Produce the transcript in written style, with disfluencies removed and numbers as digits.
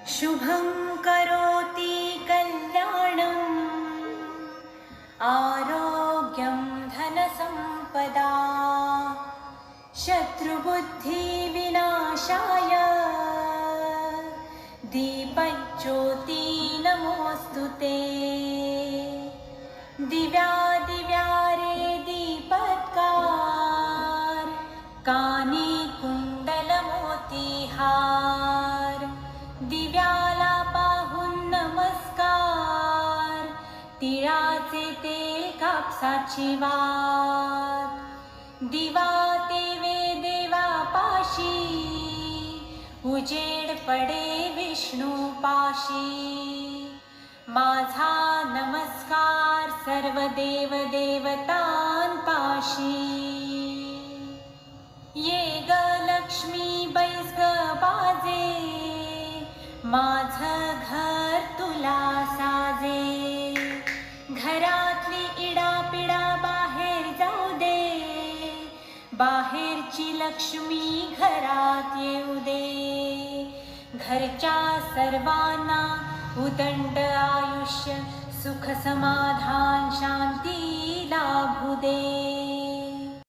शुभं करोति कल्याणम् आरोग्यं धनसम्पदा शत्रुबुद्धिविनाशाय दीपज्योति नमोऽस्तुते। दिव्या दिव्या रे दीपत्कार कानी कुंडल मोतीहार दिव्याला पाहून नमस्कार तिळाचे तेल कापसाची वात दिवा तेवे देवापाशी उजेड पडे विष्णू पाशी माझा नमस्कार सर्व देव देवतांपाशी ये ग लक्ष्मी बैस ग बाजे माझं घर तुला साजे घरातली इडापिडा बाहेर जाऊ दे बाहेरची लक्ष्मी घरात येऊ दे घरच्या सर्वांना उदंड आयुष्य सुख समाधान शांती लाभू दे।